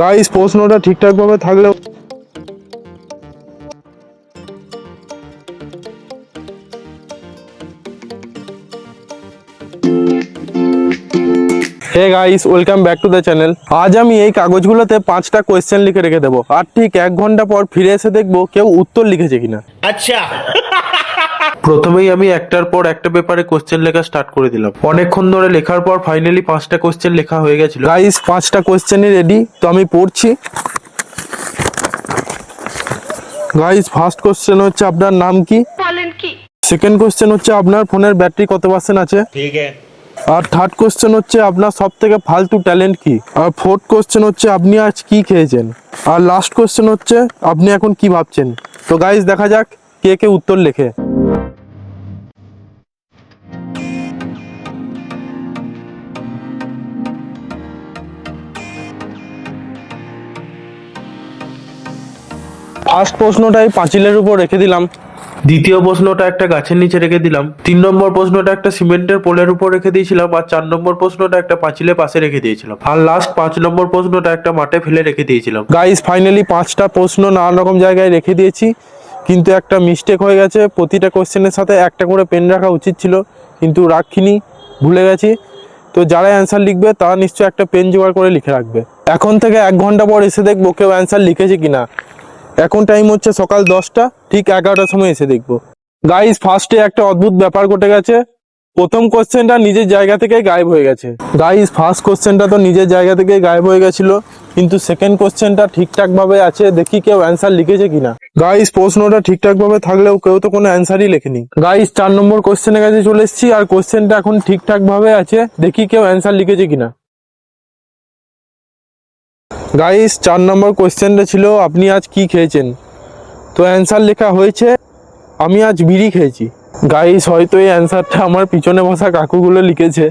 Guys প্রশ্নটা ঠিকঠাক ভাবে থাকলেও hey guys, welcome back to the channel. আজ আমি এই কাগজগুলোতে 5টা কোয়েশ্চেন লিখে রেখে দেবো, আর ঠিক 1 ঘন্টা পর ফিরে এসে দেখবো কেউ উত্তর লিখেছে কিনা। আচ্ছা। প্রথমেই আমি একটার পর একটা পেপারে কোশ্চেন লেখা স্টার্ট করে দিলাম। অনেকক্ষণ ধরে লেখার পর ফাইনালি 5টা কোশ্চেন লেখা হয়ে গেছিল। গাইস 5টা কোশ্চেনই রেডি, তো আমি পড়ছি। গাইস ফার্স্ট কোশ্চেন হচ্ছে আপনার নাম কি? সেকেন্ড কোশ্চেন হচ্ছে আপনার ফোনের ব্যাটারি কত পার্সেন্ট আছে? ঠিক আছে। আর থার্ড কোশ্চেন হচ্ছে আপনার সব থেকে ফালতু ট্যালেন্ট কি? আর ফোর্থ কোশ্চেন হচ্ছে আপনি আজ কি খেয়েছেন? আর লাস্ট কোশ্চেন হচ্ছে আপনি এখন কি ভাবছেন? তো গাইস দেখা যাক কে কে উত্তর লেখে। ফার্স্ট প্রশ্নটাই পাঁচিলের উপর রেখে দিলাম। দ্বিতীয় প্রশ্নটা একটা গাছের নিচে রেখে দিলাম। 3 নম্বর প্রশ্নটা একটা সিমেন্টের পোলের উপর রেখে দিয়েছিলাম। আর 4 নম্বর প্রশ্নটা একটা পাঁচিলের পাশে রেখে দিয়েছিলাম। আর লাস্ট 5 নম্বর প্রশ্নটা একটা মাঠে ফেলে রেখে দিয়েছিলাম। গাইস ফাইনালি 5টা প্রশ্ন নানা রকম জায়গায় রেখে দিয়েছি, কিন্তু একটা মিস্টেক হয়ে গেছে। প্রতিটা কোশ্চেনের সাথে একটা করে পেন রাখা উচিত ছিল, কিন্তু রাখিনি, ভুলে গেছি। তো যারা অ্যান্সার লিখবে তারা নিশ্চয়ই একটা পেন জোগাড় করে লিখে রাখবে। এখন থেকে 1 ঘন্টা পর এসে দেখবো কেউ অ্যান্সার লিখেছে কিনা। এখন টাইম হচ্ছে সকাল 10টা, ঠিক 11টার সময় এসে দেখবো। গাইস ফার্স্টে একটা অদ্ভুত ব্যাপার ঘটে গেছে। প্রথম কোশ্চেনটা নিজের জায়গা থেকে গায়েব হয়ে গেছে। গাইস ফার্স্ট কোশ্চেনটা তো নিজের জায়গা থেকে গায়েব হয়ে গেছিল, কিন্তু সেকেন্ড কোশ্চেনটা ঠিকঠাক ভাবে আছে। দেখি কেউ অ্যান্সার লিখেছে কিনা। গাইস প্রশ্নটা ঠিকঠাক ভাবে থাকলেও কেউ তো কোনো অ্যান্সারই লেখেনি। গাইস 4 নম্বর কোশ্চেনের কাছে চলে এসেছি, আর কোশ্চেনটা এখন ঠিকঠাক ভাবে আছে। দেখি কেউ অ্যান্সার লিখেছে কিনা। গাইস 4 নম্বর কোশ্চেনটা ছিল আপনি আজ কি খেয়েছেন? তো অ্যান্সার লেখা হয়েছে আমি আজ বিড়ি খেয়েছি। গাইস হয়তো এই অ্যান্সারটা আমার পিছনে বসা কাকুগুলো লিখেছে।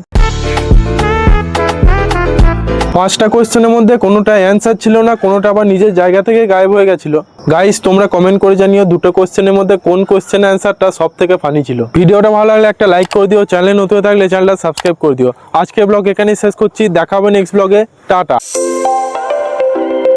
5টা কোশ্চেনের মধ্যে কোনোটা অ্যান্সার ছিল না, কোনোটা আবার নিজের জায়গা থেকে গায়েব হয়ে গেছিল। গাইস তোমরা কমেন্ট করে জানিও দুটো কোশ্চেনের মধ্যে কোন কোশ্চেনের অ্যান্সারটা সব থেকে ফানি ছিল। ভিডিওটা ভালো লাগলে একটা লাইক করে দিও, চ্যানেলে নতুন থাকলে চ্যানেলটা সাবস্ক্রাইব করে দিও। আজকের ব্লগ এখানেই শেষ করছি, দেখা হবে নেক্সট ব্লগে। টাটা।